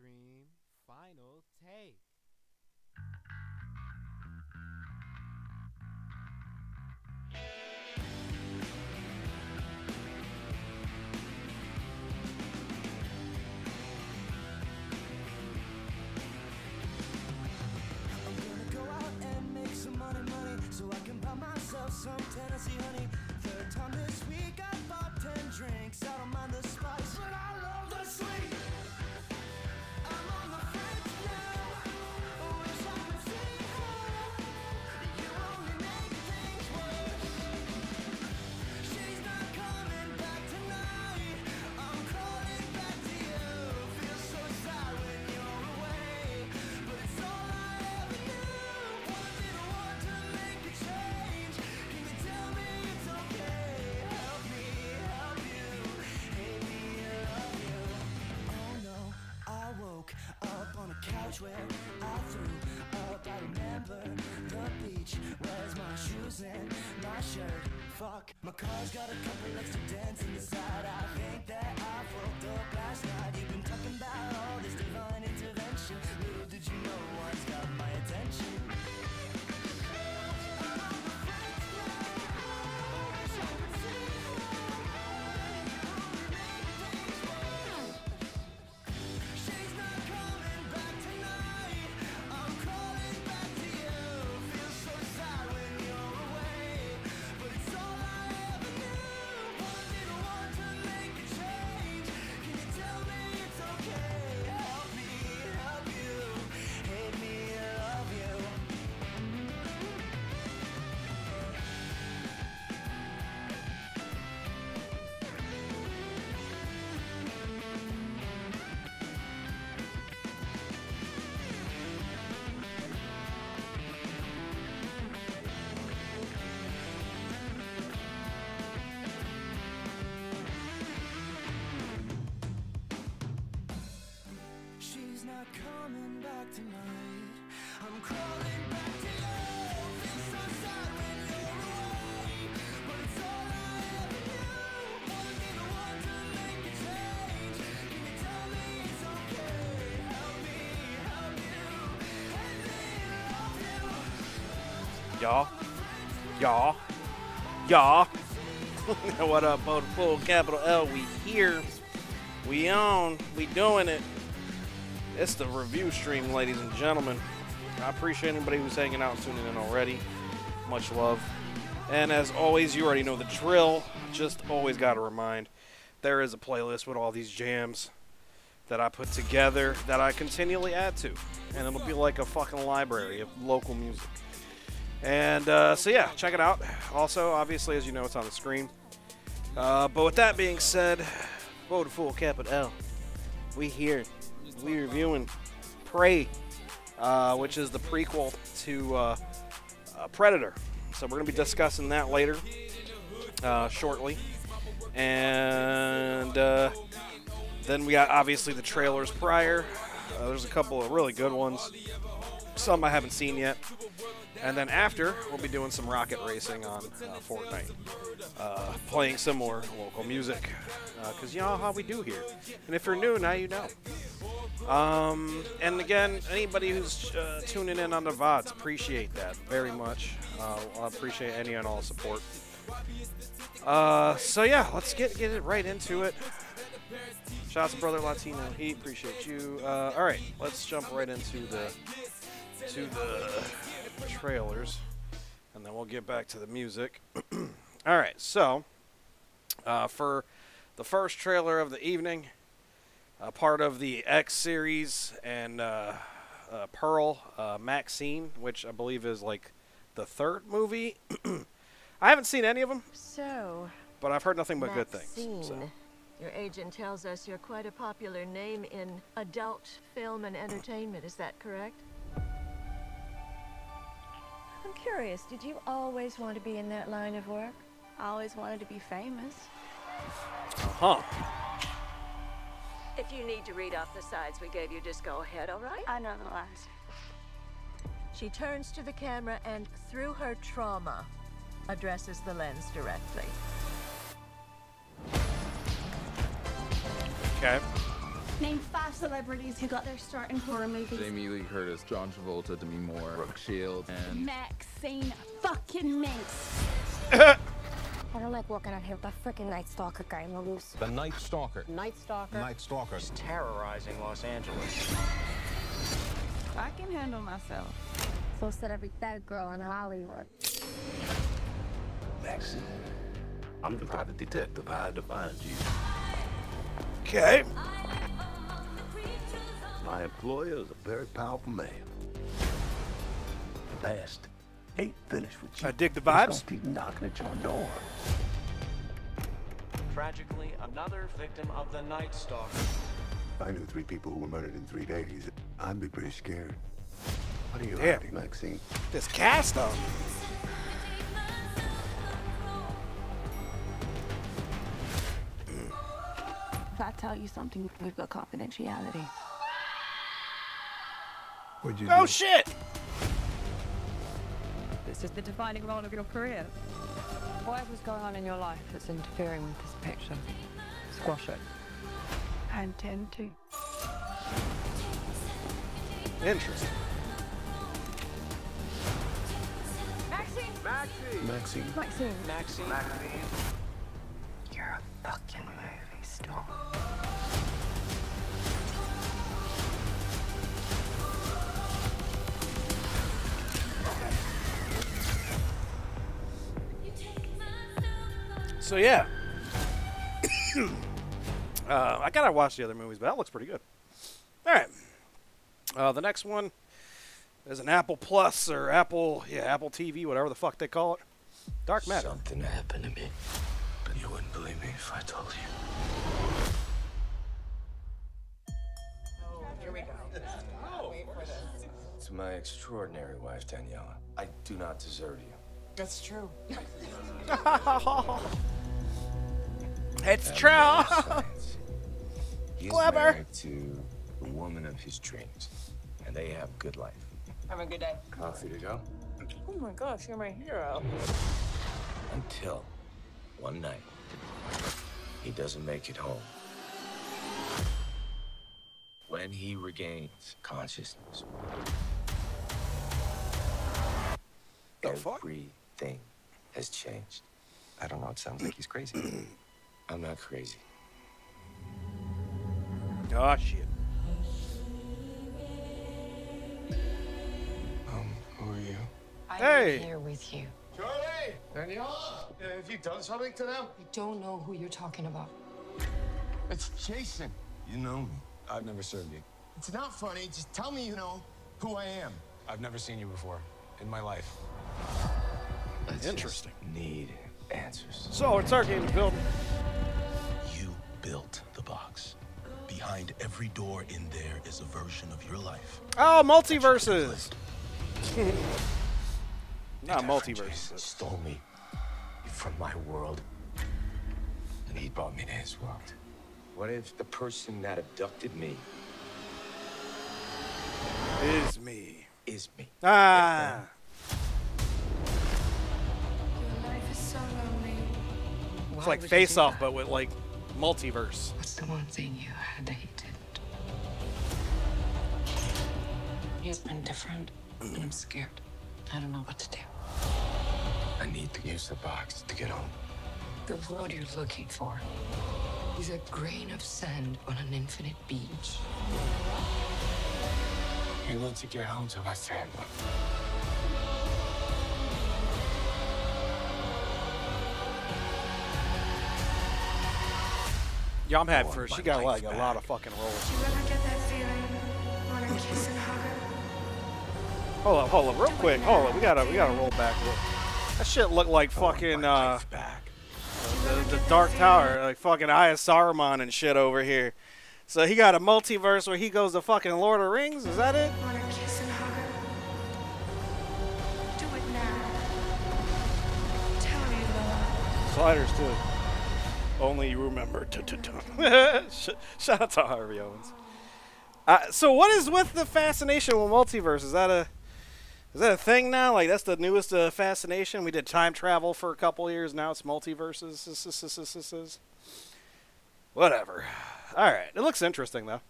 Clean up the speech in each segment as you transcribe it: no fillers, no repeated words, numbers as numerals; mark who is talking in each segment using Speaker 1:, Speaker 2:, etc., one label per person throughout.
Speaker 1: stream final take.
Speaker 2: I'm gonna go out and make some money, so I can buy myself some Tennessee honey. Third time this week I bought 10 drinks. I don't mind the spice, but I love the sweet. I'm on the fence now. Wish I could see her. You only make things worse. She's not coming back tonight. I'm calling back to you. Feel so sad when you're away, but it's all I ever knew. Didn't want to make a change. Can you tell me it's okay? Help me help you. Hate me or love you. Oh no, I woke up on a couch where I threw up. I remember the beach. Where's my shoes and my shirt? Fuck, my car's got a couple extra dents in the side. I think that I fucked up last night. You've been talking about all this divine intervention. Little did you know what's got my attention. She's not coming back tonight. I'm calling back to you. Feel so sad when you're away, but it's all I ever knew. Didn't want to make a change. Can you tell me it's okay? Help me help you. Hate me or love you. She's not coming back tonight. I'm crawling back to you. Feel so sad when you're away, but it's all I ever knew. Didn't want to make a change. Can you tell me it's okay? Help me help you. Hate me love you.
Speaker 3: Y'all. What up, FooL, capital L? We here. We on. We doing it. It's the review stream, ladies and gentlemen. I appreciate anybody who's hanging out and tuning in already. Much love. And as always, you already know the drill. Just always got to remind, there is a playlist with all these jams that I put together that I continually add to. And it'll be like a fucking library of local music. And so yeah, check it out. Also, obviously, as you know, it's on the screen. But with that being said, FooL, capital L. We here. We reviewing Prey, which is the prequel to Predator. So we're going to be discussing that later, shortly. And then we got, obviously, the trailers prior. There's a couple of really good ones. Some I haven't seen yet. And then after, we'll be doing some rocket racing on Fortnite. Playing some more local music. Because you know how we do here. And if you're new, now you know. And again, anybody who's tuning in on the VODs, appreciate that very much. I appreciate any and all support. So yeah, let's get it right into it. Shout out to Brother Latino Heat, appreciate you. All right, let's jump right into the trailers, and then we'll get back to the music. All right, so for the first trailer of the evening, part of the X series and Pearl Maxine, which I believe is like the third movie. I haven't seen any of them,
Speaker 4: So,
Speaker 3: but I've heard nothing but good things.
Speaker 4: Maxine,
Speaker 3: So.
Speaker 4: your agent tells us you're quite a popular name in adult film and entertainment. Is that correct? I'm curious, did you always want to be in that line of work?
Speaker 5: I always wanted to be famous.
Speaker 3: Uh-huh.
Speaker 4: If you need to read off the sides we gave you, just go ahead, all right?
Speaker 5: I know the lines.
Speaker 4: She turns to the camera and, through her trauma, addresses the lens directly.
Speaker 3: Okay.
Speaker 5: Name 5 celebrities who got their start in horror movies.
Speaker 6: Jamie Lee Curtis, John Travolta, Demi Moore, Brooke Shields, and
Speaker 5: Maxine fucking Minx.
Speaker 7: I don't like walking out here with that freaking Night Stalker guy on the loose.
Speaker 8: The Night Stalker.
Speaker 7: Night Stalker?
Speaker 8: Night Stalker.
Speaker 9: He's terrorizing Los Angeles.
Speaker 5: I can handle myself.
Speaker 7: So said every bad girl in Hollywood.
Speaker 10: Maxine, I'm the private detective. I had to find you.
Speaker 3: Okay.
Speaker 10: My employer is a very powerful man. The past ain't finished with you.
Speaker 3: I dig the
Speaker 10: He's gonna
Speaker 3: vibes.
Speaker 10: keep knocking at your door.
Speaker 9: Tragically, another victim of the Night Stalker.
Speaker 10: If I knew 3 people who were murdered in 3 days, I'd be pretty scared. What are you
Speaker 3: Damn.
Speaker 10: hiding, Maxine?
Speaker 3: This cast though.
Speaker 5: If I tell you something, we've got confidentiality.
Speaker 10: What'd you
Speaker 3: Oh
Speaker 10: do?
Speaker 3: shit!
Speaker 11: This is the defining role of your career. Whatever's going on in your life that's interfering with this picture, squash it.
Speaker 5: I intend to.
Speaker 3: Interesting.
Speaker 5: Maxine!
Speaker 10: Maxine.
Speaker 5: Maxine.
Speaker 9: Maxine.
Speaker 11: You're a fucking movie star.
Speaker 3: So yeah. I gotta watch the other movies, but that looks pretty good. All right. The next one is an Apple Plus or Apple TV, whatever the fuck they call it. Dark Matter.
Speaker 10: Something happened to me, but you wouldn't believe me if I told you.
Speaker 11: Here we go. Wait for this.
Speaker 10: To my extraordinary wife, Daniela, I do not deserve you.
Speaker 11: That's true.
Speaker 3: It's
Speaker 10: That
Speaker 3: true.
Speaker 10: man is science. He's
Speaker 3: Clever.
Speaker 10: married to the woman of his dreams, and they have a good life.
Speaker 11: Have a good day.
Speaker 10: Coffee to go?
Speaker 11: Oh my gosh, you're my hero.
Speaker 10: Until one night, he doesn't make it home. When he regains consciousness,
Speaker 3: The fuck?
Speaker 10: everything has changed. I don't know, it sounds like he's crazy. I'm not crazy.
Speaker 3: Oh shit.
Speaker 10: Who are you?
Speaker 3: Hey.
Speaker 7: I'm here with you.
Speaker 12: Charlie! Daniela! Have you done something to them?
Speaker 7: I don't know who you're talking about.
Speaker 12: It's Jason.
Speaker 10: You know me. I've never served you.
Speaker 12: It's not funny. Just tell me you know who I am.
Speaker 8: I've never seen you before in my life.
Speaker 10: I just
Speaker 3: Interesting.
Speaker 10: need answers.
Speaker 3: So it's our game to build.
Speaker 13: You built the box. Behind every door in there is a version of your life.
Speaker 3: Oh, multiverses. Not
Speaker 10: Jason
Speaker 3: multiverses.
Speaker 10: stole me from my world, and he brought me to his world. What if the person that abducted me
Speaker 3: Is me.
Speaker 10: is me?
Speaker 3: Ah.
Speaker 7: Your life is so lonely.
Speaker 3: It's like Face Off, but with like multiverse.
Speaker 7: What's the one thing you had that he didn't? He's been different, and I'm scared. I don't know what to do.
Speaker 10: I need to use the box to get home.
Speaker 7: The world you're looking for is a grain of sand on an infinite beach.
Speaker 10: I need to get home to my family.
Speaker 3: Yeah, I'm happy for her. She got like a lot of fucking roles.
Speaker 5: You ever get that feeling? Wanna kiss and hug her?
Speaker 3: Hold up, real quick. Hold up, we gotta roll back. That shit looked like fucking
Speaker 10: Back.
Speaker 3: the Dark Tower, like fucking Eye of Saruman and shit over here. So he got a multiverse where he goes to fucking Lord of the Rings. Is that it?
Speaker 5: Wanna kiss and hug her? Do it now. Tell me love.
Speaker 3: Sliders too. Only you remember. Shout out to Harvey Owens. So what is with the fascination with multiverse? Is that a thing now? Like that's the newest fascination? We did time travel for a couple years. Now it's multiverses. Whatever. right, it looks interesting though.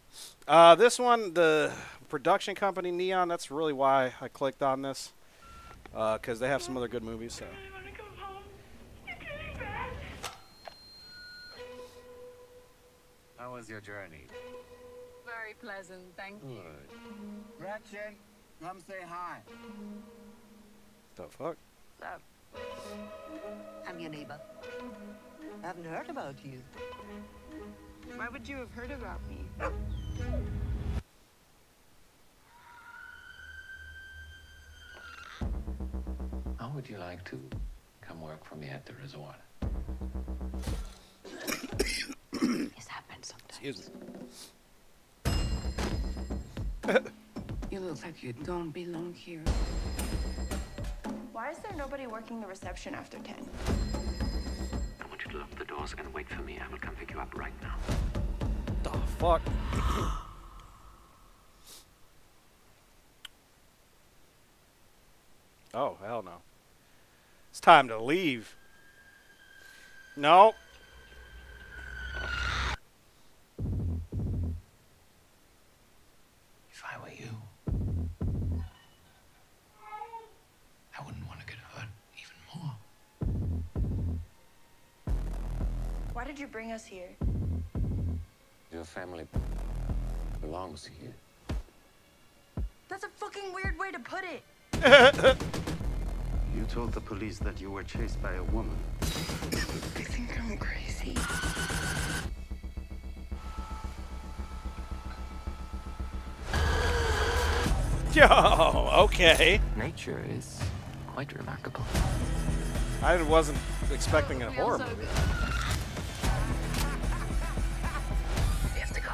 Speaker 3: This one, the production company Neon. That's really why I clicked on this, because they have some other good movies. So.
Speaker 14: How was your journey?
Speaker 11: Very pleasant, thank you.
Speaker 14: Gretchen, come say hi.
Speaker 3: The fuck?
Speaker 11: So,
Speaker 15: I'm your neighbor. I haven't heard about you.
Speaker 11: why would you have heard about me?
Speaker 16: How would you like to come work for me at the resort?
Speaker 11: This happens sometimes.
Speaker 3: Excuse me.
Speaker 7: You look like you don't belong here.
Speaker 17: Why is there nobody working the reception after 10?
Speaker 16: I want you to lock the doors and wait for me. I will come pick you up right now.
Speaker 3: The fuck? Oh, hell no. It's time to leave. No.
Speaker 16: If I were you, I wouldn't want to get hurt even more.
Speaker 17: Why did you bring us here?
Speaker 16: Your family belongs here.
Speaker 17: That's a fucking weird way to put it.
Speaker 18: You told the police that you were chased by a woman.
Speaker 7: I think I'm crazy.
Speaker 3: Yo, okay.
Speaker 16: Nature is quite remarkable.
Speaker 3: I wasn't expecting a horror movie.
Speaker 16: We have to go.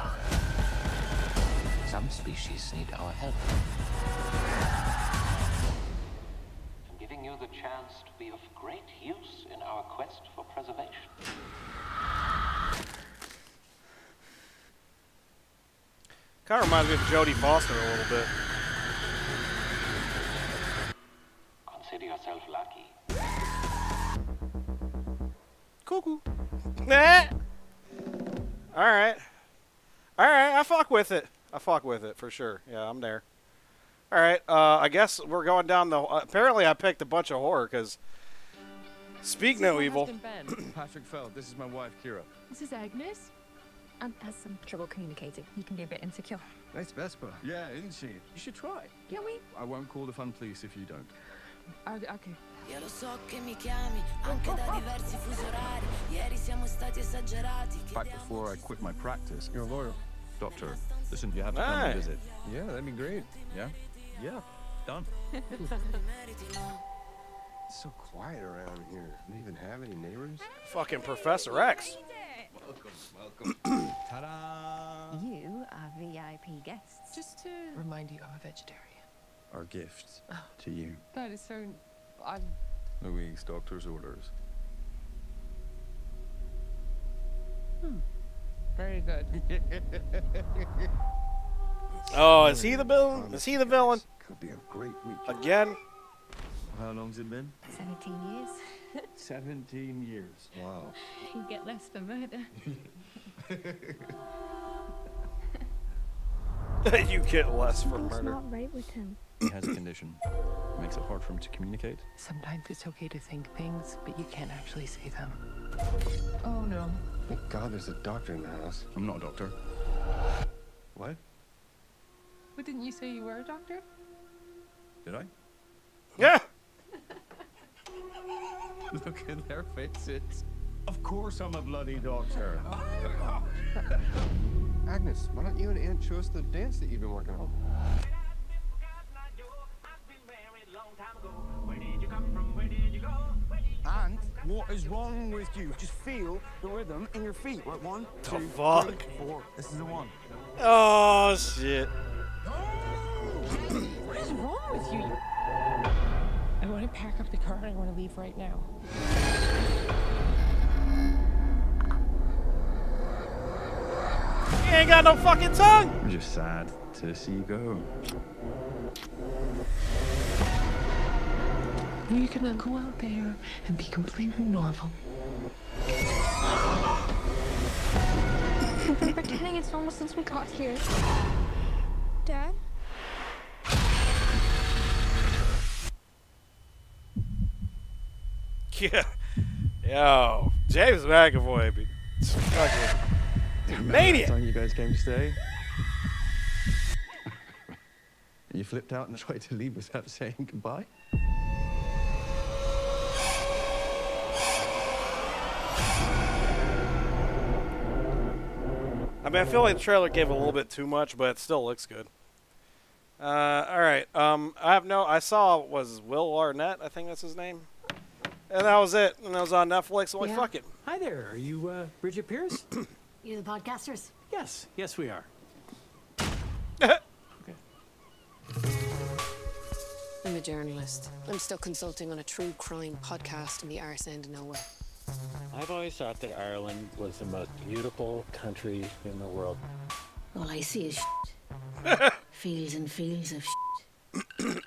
Speaker 16: Some species need our help. I'm giving you the chance to be of great use in our quest for preservation.
Speaker 3: Kind of reminds me of Jodie Foster a little bit.
Speaker 16: Consider yourself lucky.
Speaker 3: Cuckoo. Nah. Alright. Alright, I fuck with it. I fuck with it for sure. Yeah, I'm there. Alright, I guess we're going down the... apparently I picked a bunch of horror, because... Speak no evil.
Speaker 19: Patrick Feld, this is my wife, Kira.
Speaker 20: This is Agnes. Has some trouble communicating. He can be a bit insecure.
Speaker 19: Nice Vespa. Yeah, isn't she? You should try.
Speaker 20: Can we?
Speaker 19: I won't call the fun police if you don't.
Speaker 20: Okay.
Speaker 2: Io lo so che mi chiami anche da diversi fusi orari. Ieri siamo stati esagerati.
Speaker 19: Back before I quit my practice. You're a lawyer. Doctor, listen, you have to come and visit. Yeah, that'd be great. Yeah? Yeah. Done.
Speaker 18: It's so quiet around here. Do you even have any neighbors?
Speaker 3: Fucking Professor X.
Speaker 19: Welcome. Ta-da!
Speaker 20: You are VIP guests.
Speaker 11: Just to
Speaker 7: Remind you, I'm a vegetarian.
Speaker 19: Our gift to you.
Speaker 11: that is so.
Speaker 19: Louise, doctor's orders.
Speaker 11: Very good.
Speaker 3: Oh, is he the villain? Is he the villain?
Speaker 18: Could be a great week.
Speaker 3: Again?
Speaker 19: How long's it been?
Speaker 20: 17 years.
Speaker 19: 17 years. Wow.
Speaker 20: You get less for murder.
Speaker 3: You get less for
Speaker 20: Something's
Speaker 3: murder.
Speaker 20: not right with him.
Speaker 19: He has a condition. It makes it hard for him to communicate.
Speaker 7: Sometimes it's okay to think things, but you can't actually say them.
Speaker 11: Oh no.
Speaker 18: Thank God there's a doctor in the house.
Speaker 19: I'm not a doctor.
Speaker 18: What?
Speaker 11: But didn't you say you were a doctor?
Speaker 19: Did I?
Speaker 3: Yeah.
Speaker 19: Look at their faces. Of course I'm a bloody doctor.
Speaker 18: Agnes, why don't you and Aunt show us the dance that you've been working on?
Speaker 12: Aunt, what is wrong with you? Just feel the rhythm in your feet. Right, 1, 2, 3,
Speaker 3: fuck?
Speaker 12: 4. This is the one.
Speaker 3: Oh, shit.
Speaker 11: What is wrong with you? I want to pack up the car and I want to leave right now.
Speaker 3: You ain't got no fucking tongue.
Speaker 19: I'm just sad to see you go.
Speaker 7: You're gonna go out there and be completely normal.
Speaker 20: been pretending it's normal since we got here. Dad?
Speaker 3: Yeah. Yo, James McAvoy be fucking maniac.
Speaker 19: Time you guys came to stay. You flipped out and tried to leave without saying goodbye?
Speaker 3: I mean, I feel like the trailer gave a little bit too much, but it still looks good. All right. I saw was Will Arnett. I think that's his name. And that was it. And it was on Netflix. I'm like, fuck it.
Speaker 21: Hi there. Are you Bridget Pierce?
Speaker 22: You the podcasters?
Speaker 21: Yes. Yes, we are.
Speaker 23: I'm a journalist. I'm still consulting on a true crime podcast in the arse end of nowhere.
Speaker 24: I've always thought that Ireland was the most beautiful country in the world.
Speaker 22: All I see is shit. Fields and fields of shit.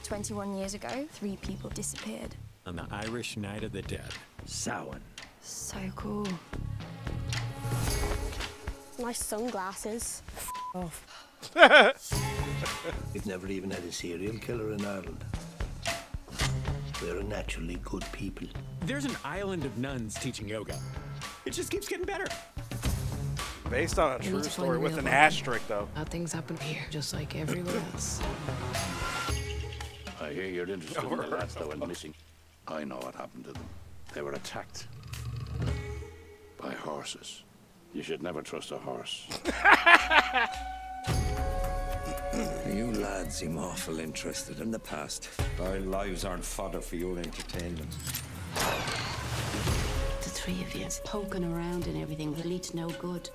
Speaker 20: 21 years ago, 3 people disappeared.
Speaker 21: On the Irish Night of the Dead. Samhain.
Speaker 20: So cool.
Speaker 23: My sunglasses.
Speaker 20: Off.
Speaker 25: We've never even had a serial killer in Ireland. We're a naturally good people.
Speaker 21: There's an island of nuns teaching yoga. It just keeps getting better.
Speaker 3: Based on a true story with an asterisk, though.
Speaker 23: How things happen here, just like everywhere else.
Speaker 26: I hear you're interested in the lads that went missing. I know what happened to them. They were attacked by horses. You should never trust a horse.
Speaker 25: You lads seem awful interested in the past. Our lives aren't fodder for your entertainment.
Speaker 22: The 3 of you poking around and everything will lead to no good.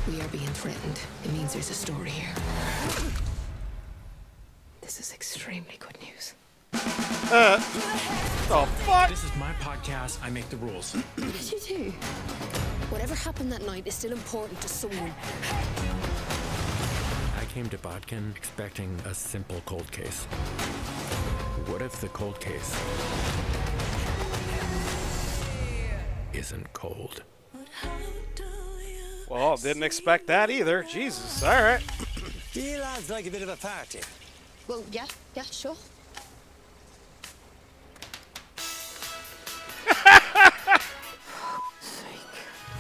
Speaker 23: We are being threatened. It means there's a story here. This is extremely good news.
Speaker 3: Oh, fuck!
Speaker 21: This is my podcast. I make the rules.
Speaker 23: What did you do? Whatever happened that night is still important to someone.
Speaker 21: I came to Bodkin expecting a simple cold case. What if the cold case isn't cold?
Speaker 3: Well, didn't expect that either. Jesus, all right.
Speaker 25: Do you lads like a bit of a party?
Speaker 23: Well, yeah, sure.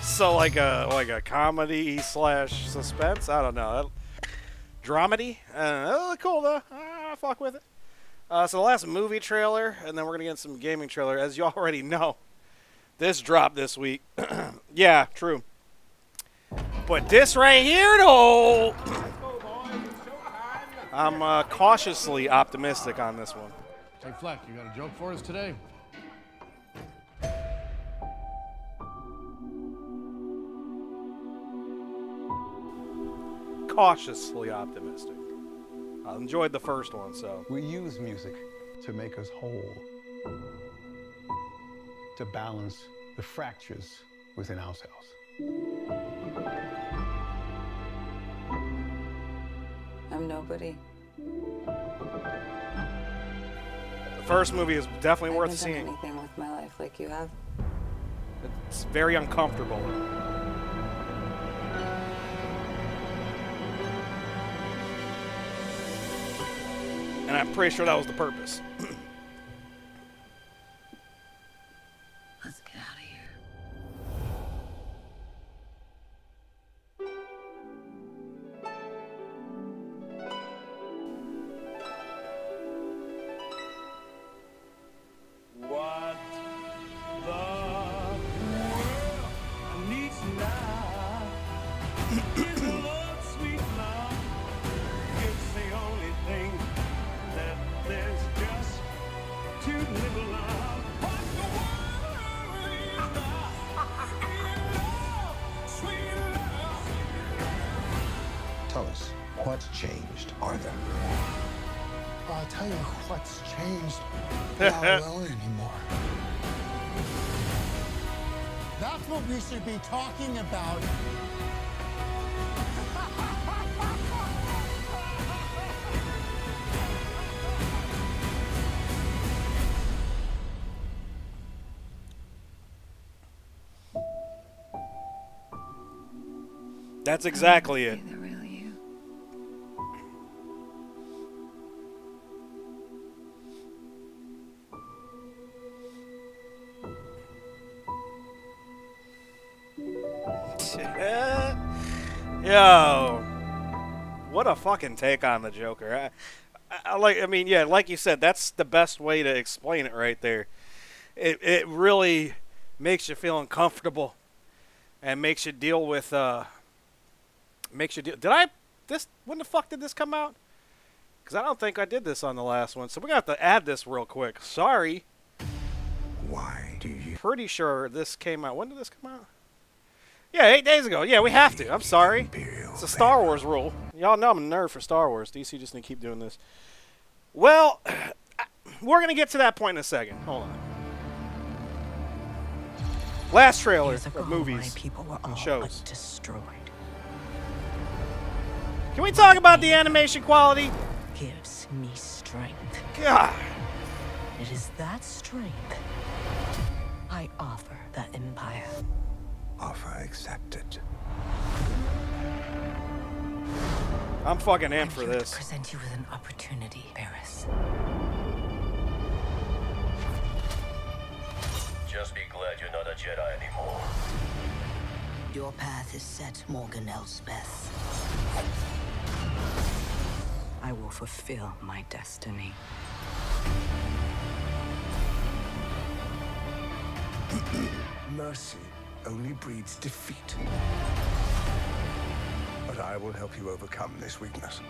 Speaker 3: So like a comedy / suspense. I don't know. Dramedy. Cool though. I fuck with it. So the last movie trailer, and then we're gonna get some gaming trailer. As you already know, this dropped this week. Yeah, true. But this right here, though, I'm cautiously optimistic on this one.
Speaker 27: Hey, Fleck, you got a joke for us today?
Speaker 3: Cautiously optimistic. I enjoyed the first one, so.
Speaker 28: We use music to make us whole, to balance the fractures within ourselves.
Speaker 11: I'm nobody.
Speaker 3: The first movie is definitely worth
Speaker 11: I haven't
Speaker 3: seeing.
Speaker 11: done anything with my life like you have.
Speaker 3: It's very uncomfortable. And I'm pretty sure that was the purpose.
Speaker 22: Let's get out of here.
Speaker 2: What the world needs now is a love, sweet love. It's the only thing that there's just too little of. What the world needs now is love, sweet love.
Speaker 18: Tell us, what's changed, Arthur?
Speaker 29: I'll tell you what's changed. We're not alone anymore. That's what we should be talking about.
Speaker 3: That's exactly it.
Speaker 7: The real you.
Speaker 3: Yo, what a fucking take on the Joker. I mean, yeah, like you said, that's the best way to explain it right there. It really makes you feel uncomfortable and makes you deal with when the fuck did this come out? Because I don't think I did this on the last one, so we're gonna have to add this real quick. Sorry.
Speaker 25: Why do you?
Speaker 3: Pretty sure this came out. When did this come out? Yeah, 8 days ago. Yeah, we have to. I'm sorry. It's a Star Wars rule. Y'all know I'm a nerd for Star Wars. DC just need to keep doing this. Well, we're going to get to that point in a second. Hold on. Last trailer of movies and shows.
Speaker 15: Destroyed.
Speaker 3: Can we talk about the animation quality?
Speaker 15: Gives me strength.
Speaker 3: God.
Speaker 15: It is that strength I offer the Empire.
Speaker 25: Offer accepted.
Speaker 3: I'm fucking amped for
Speaker 15: I'm here
Speaker 3: this.
Speaker 15: to present you with an opportunity, Paris.
Speaker 1: Just be glad you're not a Jedi anymore.
Speaker 15: Your path is set, Morgan Elspeth. I will fulfill my destiny.
Speaker 29: Mercy only breeds defeat. But I will help you overcome this weakness.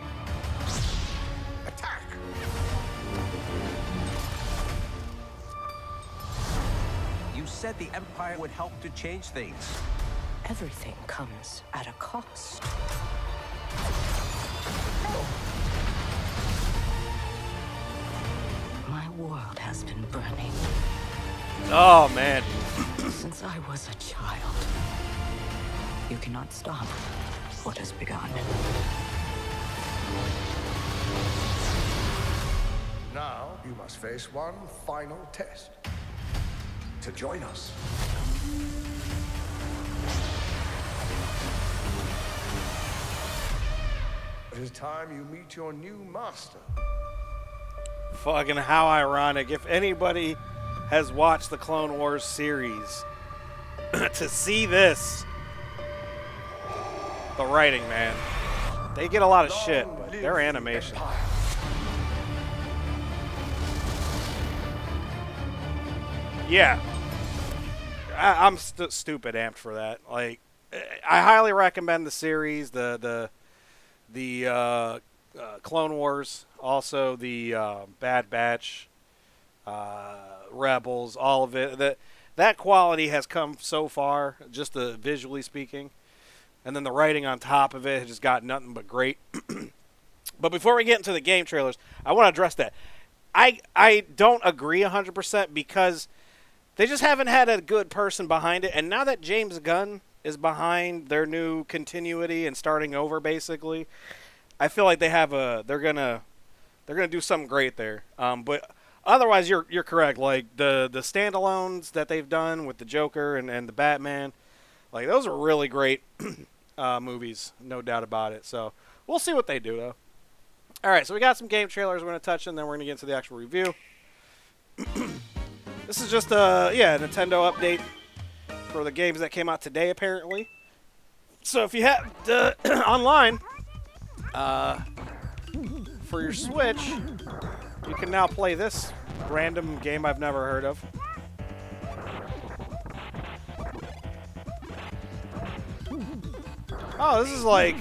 Speaker 29: Attack!
Speaker 4: You said the Empire would help to change things.
Speaker 15: Everything comes at a cost. My world has been burning.
Speaker 3: Oh, man.
Speaker 15: Since I was a child. You cannot stop what has begun.
Speaker 29: Now, you must face one final test. To join us. It is time you meet your new master.
Speaker 3: Fucking how ironic. If anybody has watched the Clone Wars series, to see this, the writing, man, they get a lot of shit, but their animation. Yeah, I'm stupid amped for that. Like, I highly recommend the series, the Clone Wars, also the Bad Batch, Rebels, all of it. That quality has come so far, just visually speaking. And then the writing on top of it has just got nothing but great. But before we get into the game trailers, I want to address that. I don't agree 100% because they just haven't had a good person behind it. And now that James Gunn is behind their new continuity and starting over, basically, I feel like they're gonna do something great there. But otherwise, you're correct. Like the standalones that they've done with the Joker and the Batman, like those are really great movies, no doubt about it. So we'll see what they do, though. All right, so we got some game trailers we're going to touch, and then we're going to get into the actual review. This is just a Nintendo update for the games that came out today, apparently. So if you have online for your Switch, you can now play this random game I've never heard of. Oh, this is like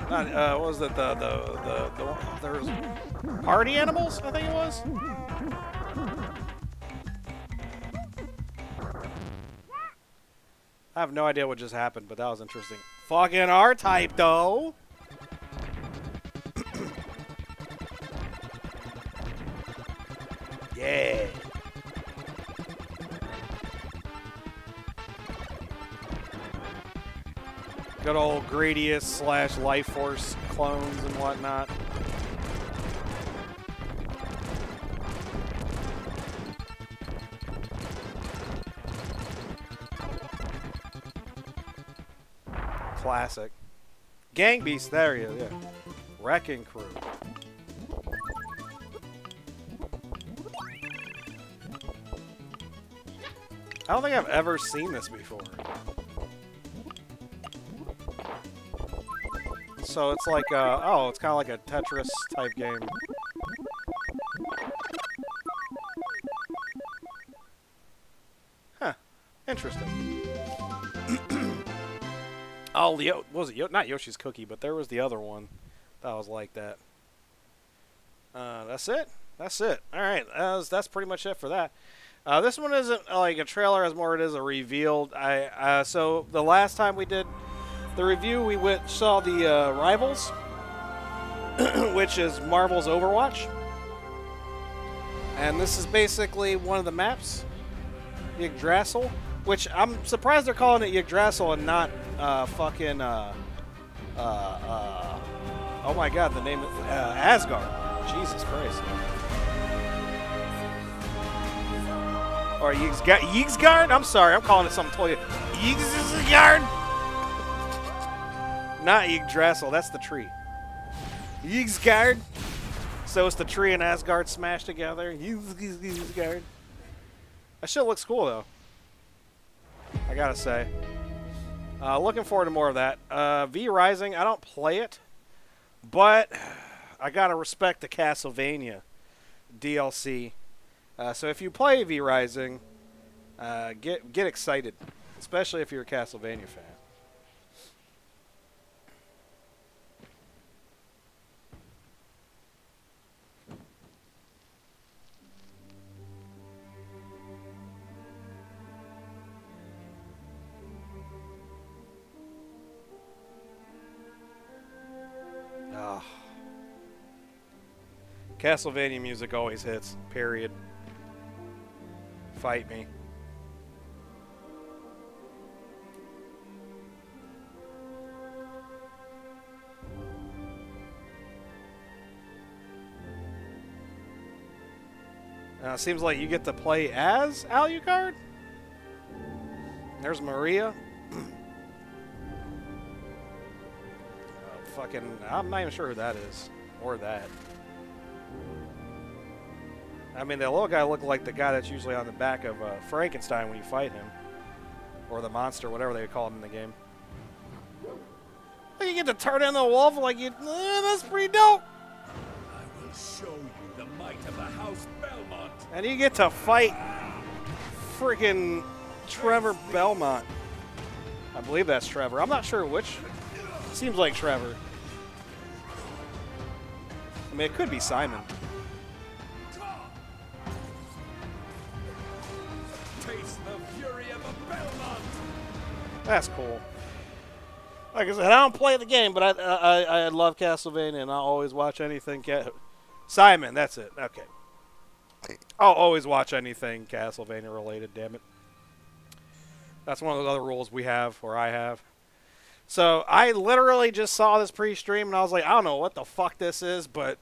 Speaker 3: what was it? There was Party Animals, I think it was. I have no idea what just happened, but that was interesting. Fucking R-Type, though. Yeah. Good old Gradius / Life Force clones and whatnot. classic. Gang Beast, there you go, yeah. Wrecking Crew. I don't think I've ever seen this before. So it's like, oh, it's kind of like a Tetris type game. Huh. Interesting. Oh, what was it? Not Yoshi's Cookie, but there was the other one that was like that. That's it? That's it. Alright, that's pretty much it for that. This one isn't like a trailer as more it is a revealed. So the last time we did the review, we saw the Rivals, which is Marvel's Overwatch. And this is basically one of the maps, Yggdrasil, which I'm surprised they're calling it Yggdrasil and not fucking oh my god, the name is Asgard. Jesus Christ. Or Yggdrasil? I'm sorry, I'm calling it something totally. Yggdrasil? Not Yggdrasil, that's the tree. Yggdrasil. So it's the tree and Asgard smashed together. Yggdrasil. That shit looks cool though, I gotta say. Looking forward to more of that. V Rising, I don't play it, but I gotta respect the Castlevania DLC. So if you play V Rising, get excited, especially if you're a Castlevania fan. Castlevania music always hits, period. Fight me. Seems like you get to play as Alucard. There's Maria. Fucking, I'm not even sure who that is. Or that. I mean, the little guy looked like the guy that's usually on the back of Frankenstein when you fight him. Or the monster, whatever they call him in the game. You get to turn into a wolf like you... that's pretty dope!
Speaker 5: I will show you the might of the House Belmont.
Speaker 3: And you get to fight freaking Trevor Belmont. I believe that's Trevor. I'm not sure which. Seems like Trevor. I mean, it could be Simon.
Speaker 5: Taste the fury of a Belmont.
Speaker 3: That's cool. Like I said, I don't play the game, but I love Castlevania, and I always watch anything. Simon, that's it. Okay. I'll always watch anything Castlevania related. Damn it. That's one of those other rules we have, or I have. So I literally just saw this pre-stream, and I was like, I don't know what the fuck this is, but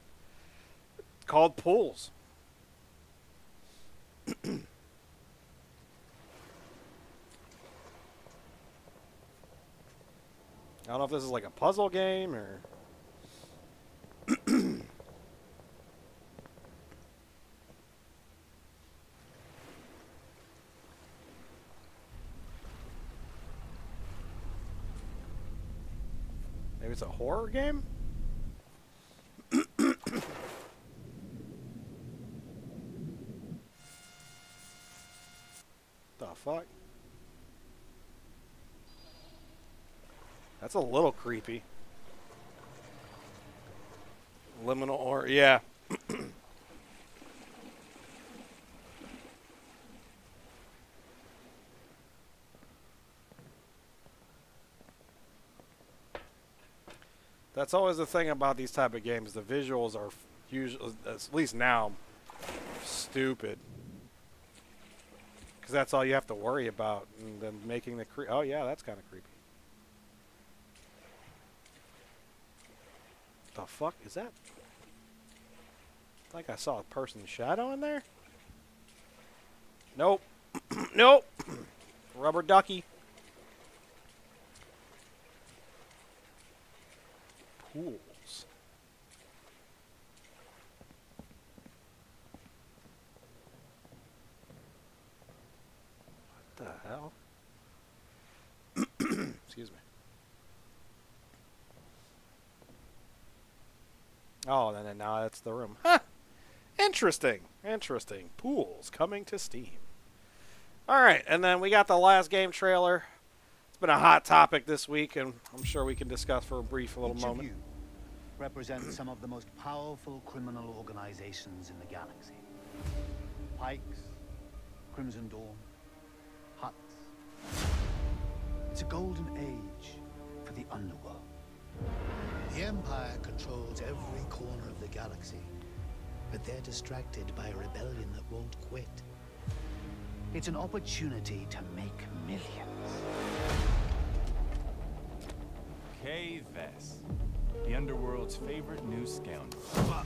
Speaker 3: it's called Pools. I don't know if this is like a puzzle game or... Maybe it's a horror game? The fuck? That's a little creepy. Liminal or yeah. That's always the thing about these type of games. The visuals are usually, at least now, stupid. Because that's all you have to worry about. And then making the oh yeah, that's kind of creepy. The fuck is that? I think I saw a person's shadow in there. Nope. Nope. Rubber ducky. pools. What the hell? Excuse me. Oh, and then now that's the room. Huh. Interesting. Interesting. Pools coming to Steam. Alright, and then we got the last game trailer. It's been a hot topic this week, and I'm sure we can discuss for a brief little moment.
Speaker 6: Each of you represent some of the most powerful criminal organizations in the galaxy. Pikes, Crimson Dawn, Huts. It's a golden age for the underworld.
Speaker 8: The Empire controls every corner of the galaxy, but they're distracted by a rebellion that won't quit.
Speaker 6: It's an opportunity to make millions.
Speaker 9: Kay Vess, the underworld's favorite new scoundrel.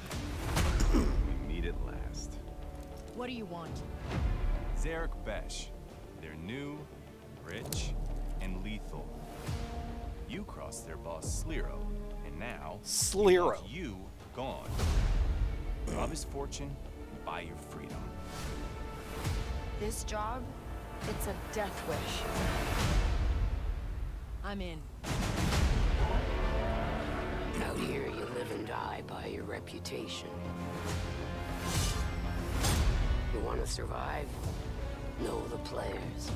Speaker 9: We meet at last.
Speaker 15: What do you want?
Speaker 9: Zarek Besh. They're new, rich, and lethal. You crossed their boss Sliro, and now
Speaker 3: Sliro.
Speaker 9: You gone. Rob his fortune and buy your freedom.
Speaker 15: This job, it's a death wish. I'm in.
Speaker 22: Out here, you live and die by your reputation. You want to survive? Know the players.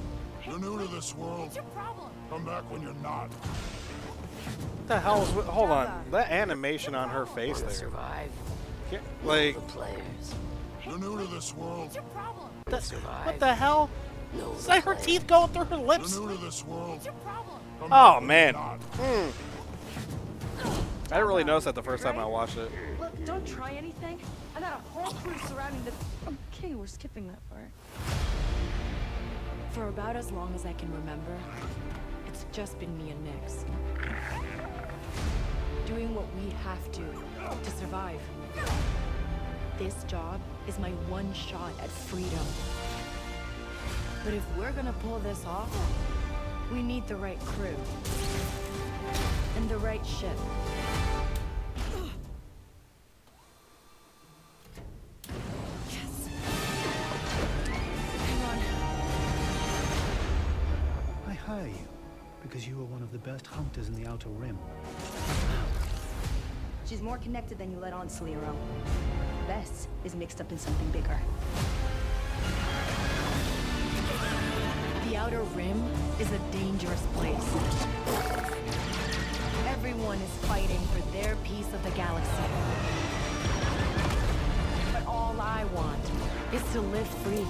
Speaker 5: You're new to this world.
Speaker 15: What's your problem?
Speaker 5: Come back when you're not.
Speaker 3: What the hell is... Hold on. That animation on her face there.
Speaker 22: Survive.
Speaker 3: Yeah, like...
Speaker 22: The players.
Speaker 5: You're new to this world.
Speaker 15: What's your problem?
Speaker 3: What the hell? Is that her teeth going through her lips?
Speaker 5: You're new to this world.
Speaker 15: What's your problem?
Speaker 3: Oh, man. I didn't really notice that the first time I watched it.
Speaker 11: Look, don't try anything. I got a whole crew surrounding the... Okay, we're skipping that part.
Speaker 15: For about as long as I can remember, it's just been me and Nix. Doing what we have to survive. This job is my one shot at freedom. But if we're gonna pull this off, we need the right crew. And the right ship.
Speaker 6: I hire you because you are one of the best hunters in the Outer Rim.
Speaker 10: She's more connected than you let on, Sliro. Bess is mixed up in something bigger.
Speaker 15: The Outer Rim is a dangerous place. Everyone is fighting for their piece of the galaxy. But all I want is to live free.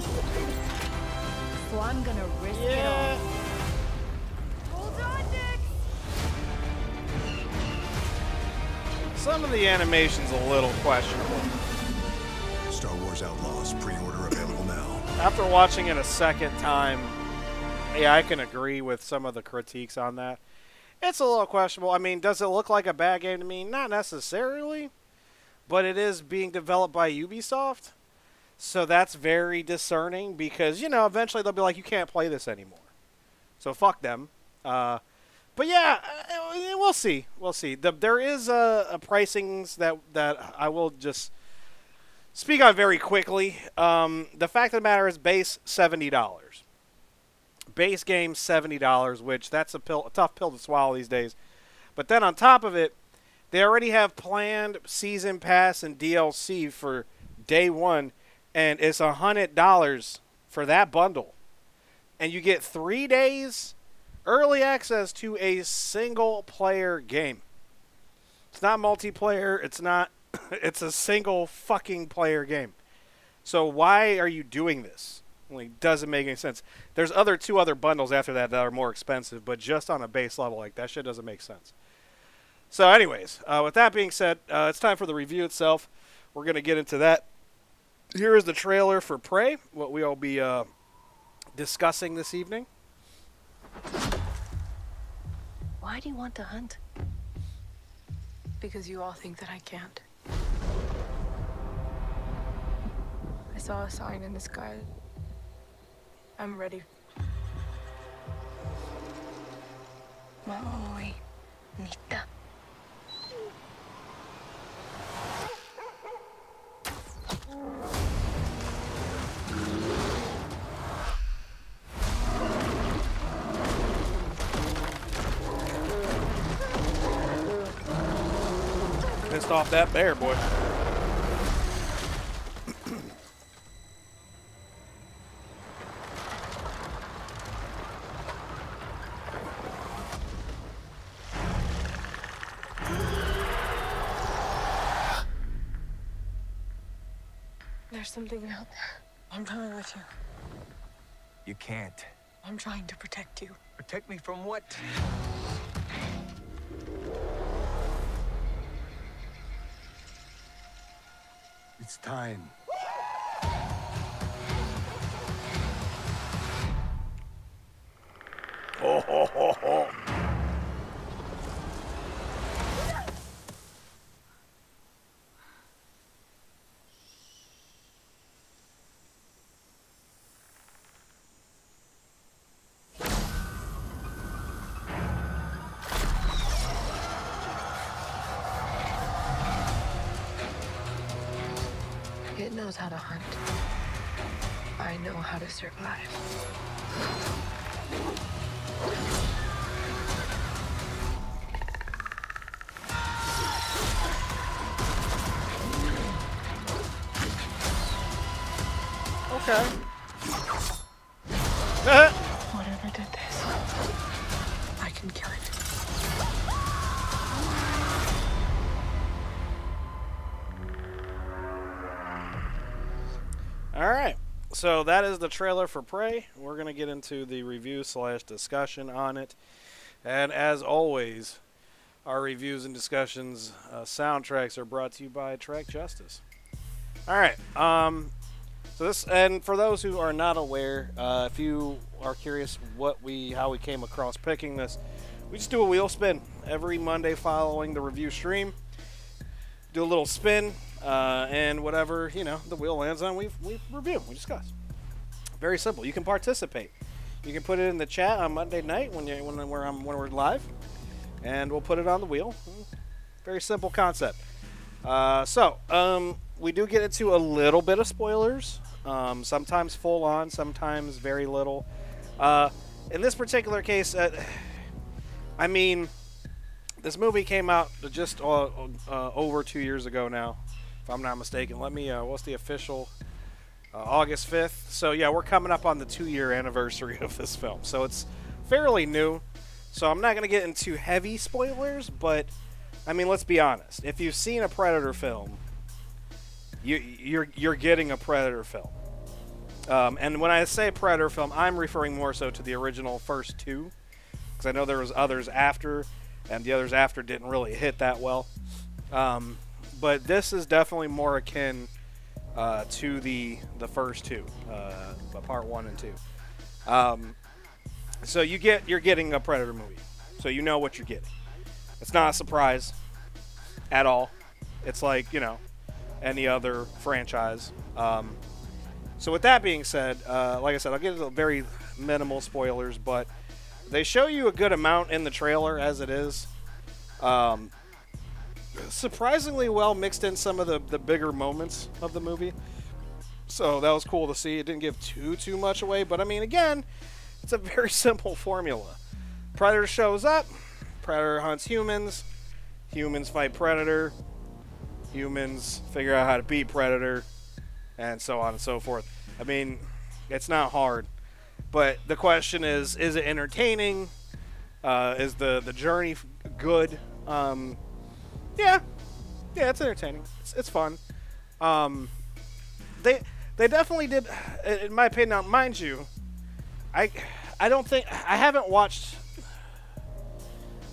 Speaker 15: So I'm gonna risk it all. Hold on, Nix!
Speaker 3: Some of the animation's a little questionable.
Speaker 5: Star Wars Outlaws pre-order available now.
Speaker 3: After watching it a second time, yeah, I can agree with some of the critiques on that. It's a little questionable. I mean, does it look like a bad game to me? Not necessarily, but it is being developed by Ubisoft, so that's very discerning because, you know, eventually they'll be like, you can't play this anymore. So fuck them. But yeah, we'll see. We'll see. There is a pricings that I will just speak on very quickly. The fact of the matter is base $70. Base game $70, which that's a tough pill to swallow these days. But then on top of it, they already have planned season pass and DLC for day one, and it's $100 for that bundle. And you get 3 days early access to a single player game. It's not multiplayer, it's not it's a single fucking player game. So why are you doing this? Like, doesn't make any sense. There's two other bundles after that are more expensive, but just on a base level, like, that shit doesn't make sense. So anyways, with that being said, it's time for the review itself. We're going to get into that. Here is the trailer for Prey, what we'll be discussing this evening.
Speaker 11: Why do you want to hunt?
Speaker 15: Because you all think that I can't. I saw a sign in the sky. I'm ready.
Speaker 11: Muy, Nita.
Speaker 3: pissed off that bear, boy.
Speaker 11: There's something out there. I'm coming with you.
Speaker 4: You can't.
Speaker 11: I'm trying to protect you.
Speaker 4: Protect me from what?
Speaker 18: It's time.
Speaker 3: Ho, ho, ho, ho.
Speaker 11: It knows how to hunt. I know how to survive.
Speaker 3: Okay.
Speaker 11: Whatever did this, I can kill it.
Speaker 3: Alright, so that is the trailer for Prey. We're going to get into the review / discussion on it. And as always, our reviews and discussions soundtracks are brought to you by Track Justice. Alright, so this, and for those who are not aware, if you are curious how we came across picking this, we just do a wheel spin every Monday following the review stream. Do a little spin, and whatever, you know, the wheel lands on, we review, we discuss. Very simple. You can participate. You can put it in the chat on Monday night when we're live, and we'll put it on the wheel. Very simple concept. We do get into a little bit of spoilers, sometimes full on, sometimes very little. In this particular case, I mean, this movie came out just over 2 years ago now, if I'm not mistaken. Let me, what's the official? August 5th. So yeah, we're coming up on the 2-year anniversary of this film. So it's fairly new. So I'm not going to get into heavy spoilers, but I mean, let's be honest. If you've seen a Predator film, you're getting a Predator film. And when I say Predator film, I'm referring more so to the original first two, because I know there was others after, and the others after didn't really hit that well. But this is definitely more akin to the first two, part 1 and 2. So you're getting a Predator movie, so you know what you're getting. It's not a surprise at all. It's like, you know, any other franchise. So with that being said, like I said, I'll give very minimal spoilers, but they show you a good amount in the trailer as it is. Surprisingly well mixed in some of the bigger moments of the movie. So that was cool to see. It didn't give too much away, but I mean, again, it's a very simple formula. Predator shows up, Predator hunts humans, humans fight Predator, humans figure out how to beat Predator, and so on and so forth. I mean, it's not hard. But the question is it entertaining? Is the journey good? Yeah, it's entertaining. It's fun. They definitely did, in my opinion. Now, mind you, I don't think I haven't watched.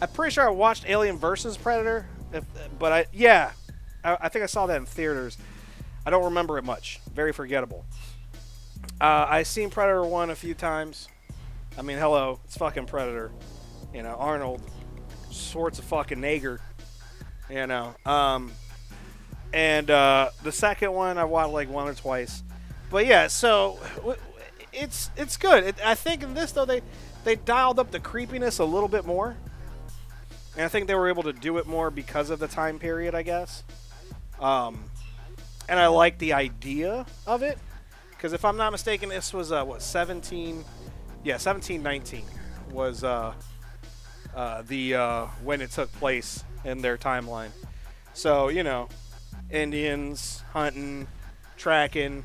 Speaker 3: I'm pretty sure I watched Alien vs. Predator, but I think I saw that in theaters. I don't remember it much. Very forgettable. I've seen Predator 1 a few times. I mean, hello, it's fucking Predator. You know, Arnold Schwarzenegger. You know, and the second one I watched like 1 or twice, but yeah, so it's good. I think in this though they dialed up the creepiness a little bit more, and I think they were able to do it more because of the time period, I guess. And I like the idea of it, because if I'm not mistaken, this was 1719 was when it took place in their timeline. So, you know, Indians, hunting, tracking,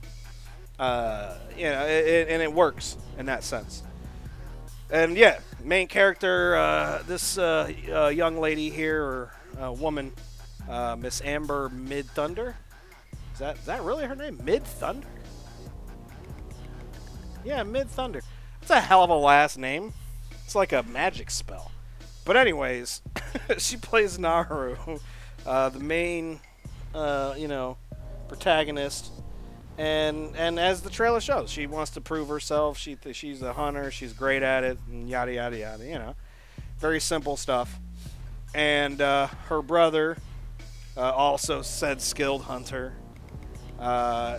Speaker 3: you know, and it works in that sense. And yeah, main character, this young lady here, or woman, Miss Amber Mid-Thunder. Is that really her name? Mid-Thunder? Yeah, Mid-Thunder. That's a hell of a last name. It's like a magic spell. But anyways, she plays Naru, the main, you know, protagonist. And as the trailer shows, she wants to prove herself. She's a hunter. She's great at it, and yada, yada, yada, you know. Very simple stuff. And her brother, also said skilled hunter,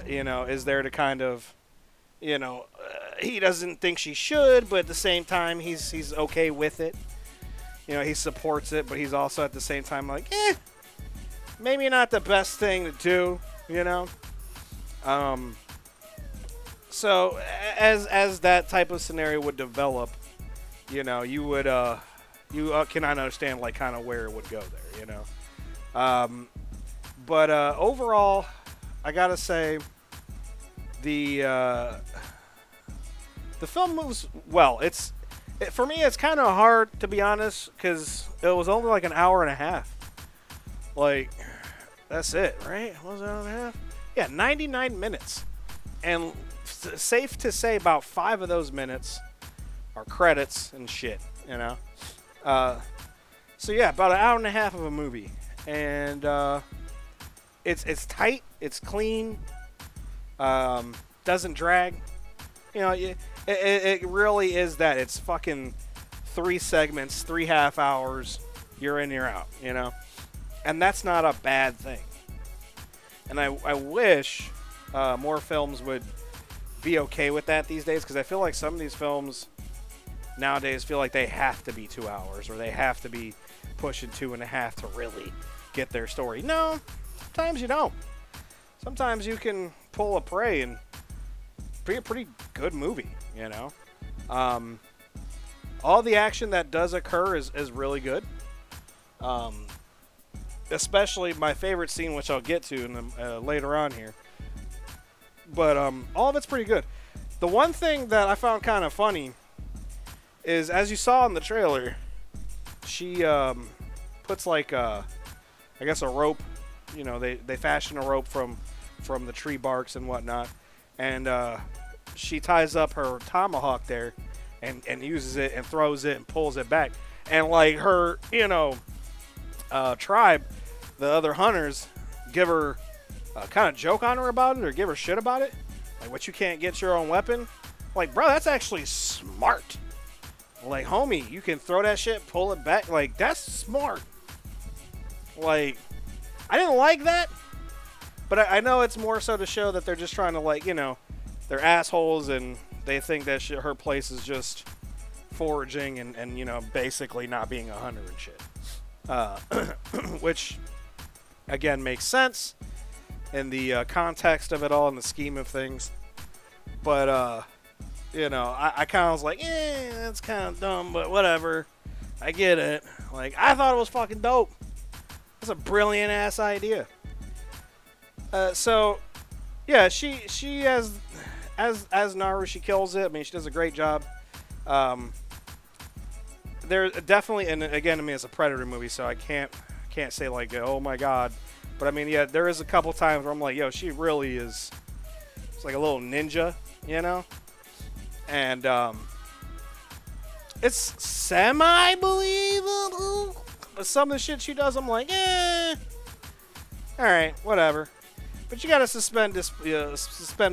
Speaker 3: you know, is there to kind of, you know, he doesn't think she should, but at the same time, he's okay with it. You know, he supports it, but he's also at the same time like, maybe not the best thing to do, you know. So as that type of scenario would develop, you know, you would cannot understand like kind of where it would go there, you know. But overall, I gotta say the film moves well. For me, it's kind of hard to be honest because it was only like an hour and a half. Like that's it, right? What was it, an hour and a half? Yeah, 99 minutes. And safe to say about 5 of those minutes are credits and shit, you know? So yeah, about an hour and a half of a movie. And it's tight, it's clean, doesn't drag. You know, it really is that. It's fucking 3 segments, 3.5 hours, you're in, you're out, you know? And that's not a bad thing. And I wish more films would be okay with that these days, because I feel like some of these films nowadays feel like they have to be 2 hours, or they have to be pushing 2.5 to really get their story. No, sometimes you don't. Sometimes you can pull a Prey and be a pretty good movie, you know. All the action that does occur is really good. Especially my favorite scene, which I'll get to in later on here. But all of it's pretty good. The one thing that I found kind of funny is, as you saw in the trailer, she puts like I guess a rope. You know, they fashion a rope from the tree barks and whatnot, and she ties up her tomahawk there, and uses it and throws it and pulls it back, and like her, you know, tribe, the other hunters, give her kind of joke on her about it, or give her shit about it, like, what, you can't get your own weapon? Like, bro, that's actually smart. Like, homie, you can throw that shit, pull it back. Like, that's smart. Like, I didn't like that, but I know it's more so to show that they're just trying to, like, you know, they're assholes, and they think that her place is just foraging and you know, basically not being a hunter and shit. Which, again, makes sense in the context of it all, in the scheme of things. But, you know, I kind of was like, that's kind of dumb, but whatever. I get it. Like, I thought it was fucking dope. That's a brilliant-ass idea. So, yeah, she as Naru, she kills it. I mean, she does a great job. There definitely, and again, I mean, it's a Predator movie, so I can't say like, oh my god. But I mean, yeah, there is a couple times where I'm like, yo, she really is. It's like a little ninja, you know. And it's semi-believable. But some of the shit she does, I'm like, all right, whatever. But you gotta suspend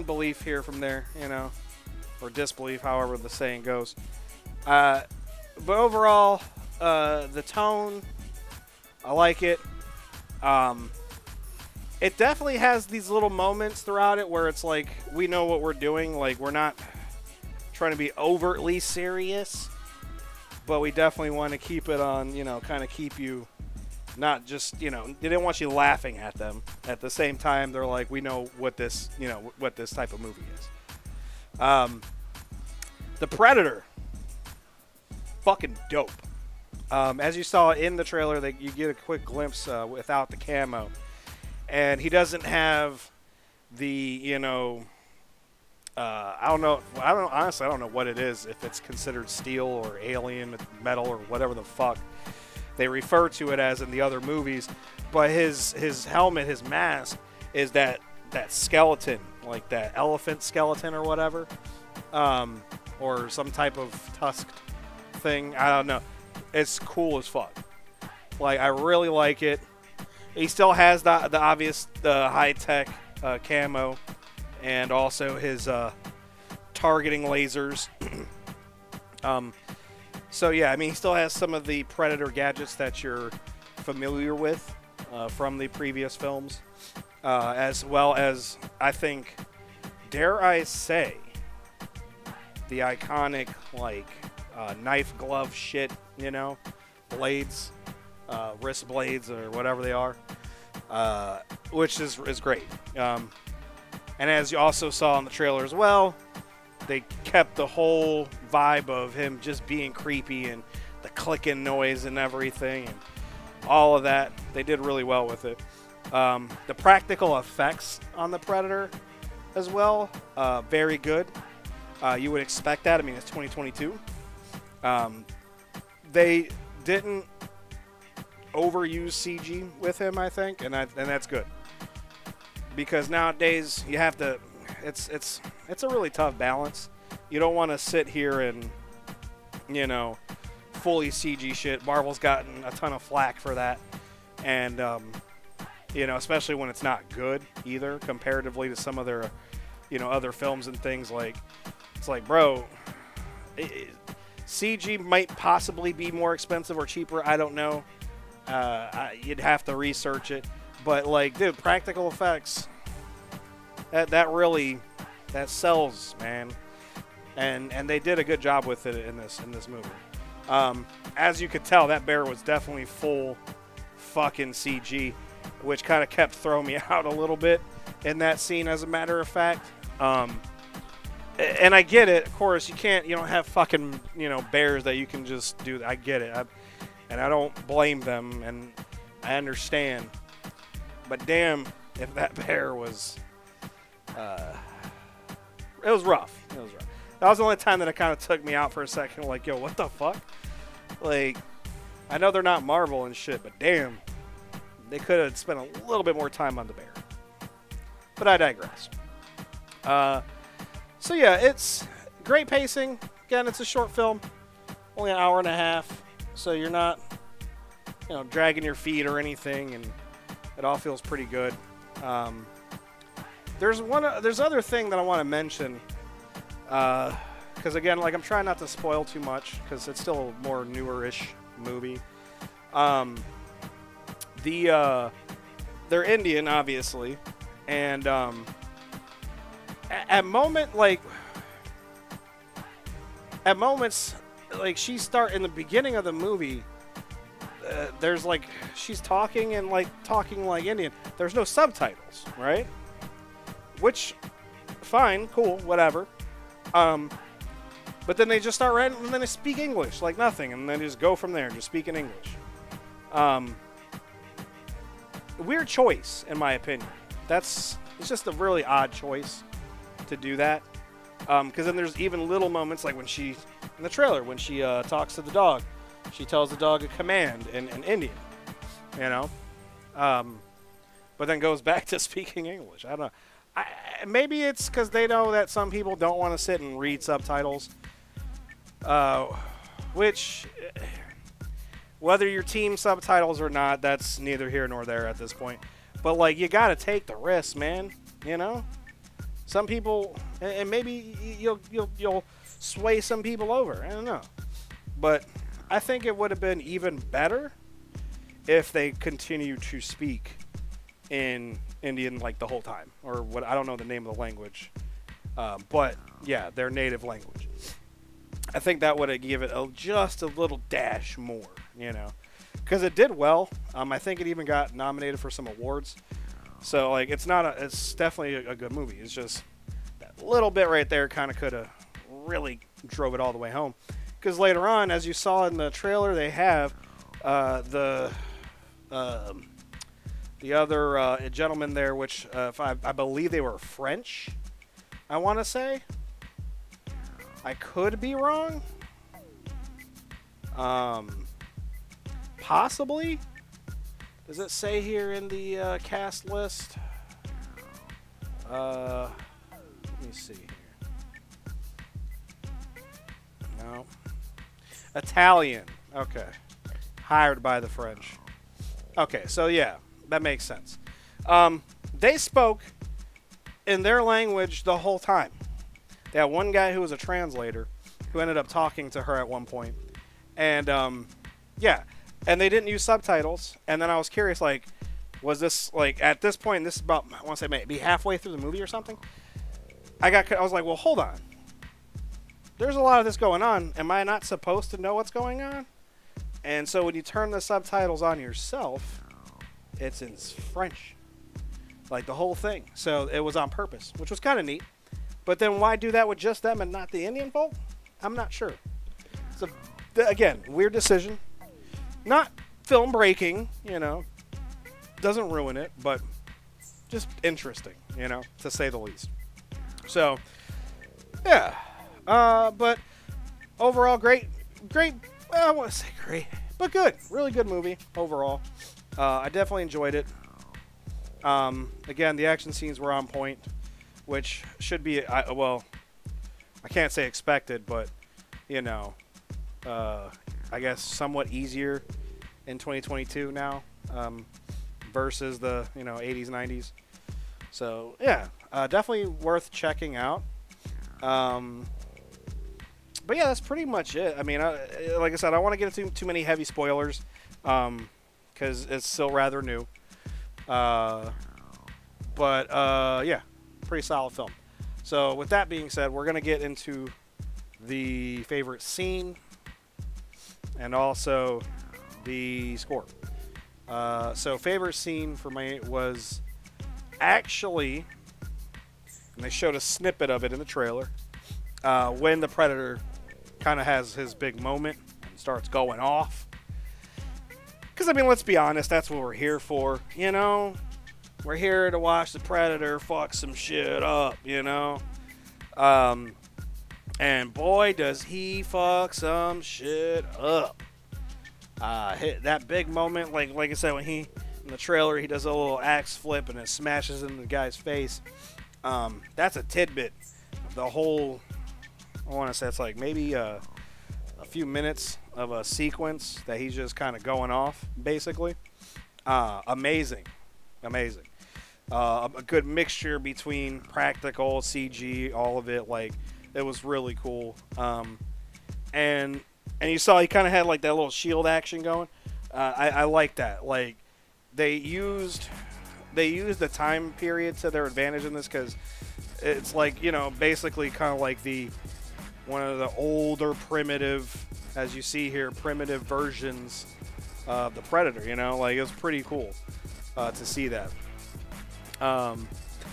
Speaker 3: belief here from there, you know, or disbelief, however the saying goes. But overall, the tone, I like it. It definitely has these little moments throughout it where it's like, we know what we're doing. Like, we're not trying to be overtly serious, but we definitely want to keep it on, you know, kind of keep you not just, you know, they didn't want you laughing at them. At the same time, they're like, we know what this, you know, what this type of movie is. The Predator, fucking dope. As you saw in the trailer, you get a quick glimpse without the camo, and he doesn't have the, you know, I don't know. Honestly, I don't know what it is. If it's considered steel or alien metal or whatever the fuck they refer to it as in the other movies. But his helmet, his mask, is that skeleton, like that elephant skeleton or whatever, or some type of tusked thing. I don't know. It's cool as fuck. Like, I really like it. He still has the obvious, the high-tech camo, and also his targeting lasers. So yeah, I mean, he still has some of the Predator gadgets that you're familiar with from the previous films, as well as, I think, dare I say, the iconic, like, knife glove shit, you know, blades, wrist blades or whatever they are, which is great. And as you also saw in the trailer as well, they kept the whole vibe of him just being creepy and the clicking noise and everything and all of that. They did really well with it. The practical effects on the Predator as well, very good. You would expect that. I mean, it's 2022. They didn't overuse CG with him, I think, and that's good. Because nowadays you have to, it's a really tough balance. You don't want to sit here and, you know, fully CG shit. Marvel's gotten a ton of flack for that, and you know, especially when it's not good either, comparatively to some of their, you know, other films and things. Like, it's like, bro, CG might possibly be more expensive or cheaper. I don't know. You'd have to research it. But, like, dude, practical effects, that really, that sells, man. And they did a good job with it in this movie. As you could tell, that bear was definitely full fucking CG, which kind of kept throwing me out a little bit in that scene, as a matter of fact. And I get it, of course, you don't have fucking, you know, bears that you can just do. I get it. And I don't blame them, and I understand. But damn, if that bear was, it was rough. It was rough. That was the only time that it kind of took me out for a second. Like, yo, what the fuck? Like, I know they're not Marvel and shit, but damn, they could have spent a little bit more time on the bear. But I digress. So yeah, it's great pacing. Again, it's a short film, only an hour and a half, so you're not, you know, dragging your feet or anything, and it all feels pretty good. There's other thing that I want to mention, because again, like, I'm trying not to spoil too much because it's still a more newer-ish movie. They're Indian, obviously, and at moments, like, in the beginning of the movie, there's, like, she's talking like Indian. There's no subtitles, right? Which, fine, cool, whatever. But then they just start writing, and then they speak English like nothing, and then just go from there, just speak in English. Weird choice, in my opinion. It's just a really odd choice to do that. Because then there's even little moments, like in the trailer, when she talks to the dog. She tells the dog a command in Indian, you know? But then goes back to speaking English. I don't know. Maybe it's because they know that some people don't want to sit and read subtitles. Which, whether you're team subtitles or not, that's neither here nor there at this point. But, like, you gotta take the risk, man. You know? Some people, and maybe you'll sway some people over. I don't know. But I think it would have been even better if they continued to speak in Indian, like, the whole time, or what, I don't know the name of the language, but yeah, their native language. I think that would have given it just a little dash more, you know, because it did well. I think it even got nominated for some awards. So, like, it's definitely a good movie. It's just that little bit right there kind of could have really drove it all the way home. because later on, as you saw in the trailer, they have the other gentleman there, which if I believe they were French, I want to say. I could be wrong. Possibly. Does it say here in the cast list? Let me see here. No. Italian. Okay. Hired by the French. Okay, so yeah, that makes sense. They spoke in their language the whole time. They had one guy who was a translator who ended up talking to her at one point. And, yeah. And they didn't use subtitles. And then I was curious, like, was this, like, at this point, this is about, I want to say maybe halfway through the movie or something. I was like, well, hold on. There's a lot of this going on. Am I not supposed to know what's going on? And so when you turn the subtitles on yourself, it's in French. Like, the whole thing. So it was on purpose, which was kind of neat. But then why do that with just them and not the Indian folk? I'm not sure. So, again, weird decision. Not film breaking, you know. Doesn't ruin it, but just interesting, you know, to say the least. So, yeah. But overall, great. I want to say great, but good. Really good movie overall. I definitely enjoyed it. Again, the action scenes were on point, which should be, well, I can't say expected, but, you know, I guess somewhat easier in 2022 now versus the, you know, 80s, 90s. So, yeah, definitely worth checking out. But yeah, that's pretty much it. I mean, like I said, I don't want to get into too many heavy spoilers because it's still rather new. But yeah, pretty solid film. So with that being said, we're going to get into the favorite scene and also the score. So favorite scene for me was actually, and they showed a snippet of it in the trailer, when the Predator kind of has his big moment and starts going off. Because, I mean, let's be honest, that's what we're here for, you know? We're here to watch the Predator fuck some shit up, you know? And boy, does he fuck some shit up. Hit that big moment, like I said, when in the trailer, he does a little axe flip and it smashes into the guy's face. That's a tidbit of the whole, I want to say it's like maybe a few minutes of a sequence that he's just kind of going off, basically. Amazing. A good mixture between practical, CG, all of it. Like, it was really cool. And you saw he kind of had like that little shield action going. I like that. Like, they used the time period to their advantage in this, because it's like, you know, basically kind of like one of the older primitive, as you see here, primitive versions of the Predator, you know? Like, it was pretty cool to see that.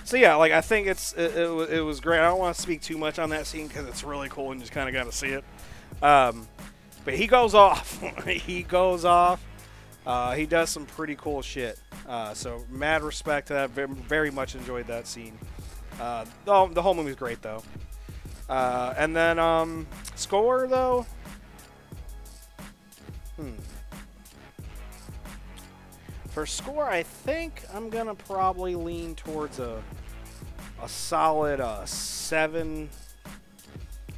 Speaker 3: So yeah, like, I think it was great. I don't want to speak too much on that scene because it's really cool and you just kind of got to see it. But he goes off. He goes off. He does some pretty cool shit. So mad respect to that. Very much enjoyed that scene. The whole movie's great though. And then score though. For score, I think I'm gonna probably lean towards a solid 7.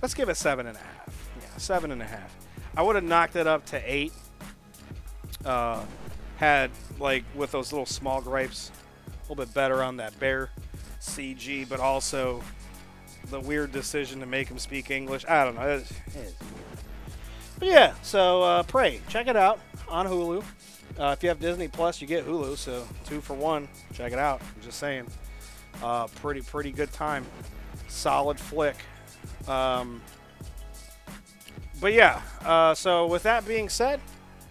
Speaker 3: Let's give it 7.5. Yeah, 7.5. I would have knocked it up to 8. Had, like, with those little small gripes, a little bit better on that bear CG, but also the weird decision to make him speak English. I don't know. But yeah, so Prey, check it out on Hulu. If you have Disney Plus, you get Hulu, so 2 for 1. Check it out. I'm just saying. Pretty good time. Solid flick. But yeah, so with that being said,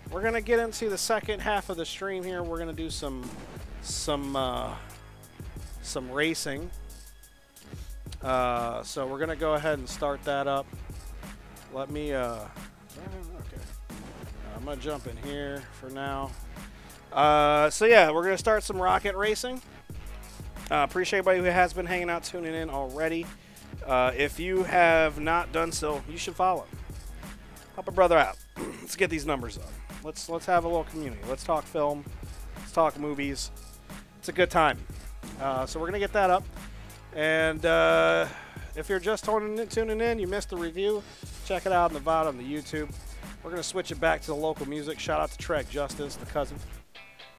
Speaker 3: we're gonna get into the second half of the stream here. We're gonna do some racing. So we're gonna go ahead and start that up. Let me Okay. I'm going to jump in here for now. So, yeah, we're going to start some rocket racing. Appreciate everybody who has been hanging out, tuning in already. If you have not done so, you should follow. Help a brother out. Let's get these numbers up. Let's have a little community. Let's talk film. Let's talk movies. It's a good time. So we're going to get that up. And if you're just tuning in, you missed the review, check it out on the VOD on the YouTube. We're going to switch it back to the local music. Shout out to Trek Justice, the cousin.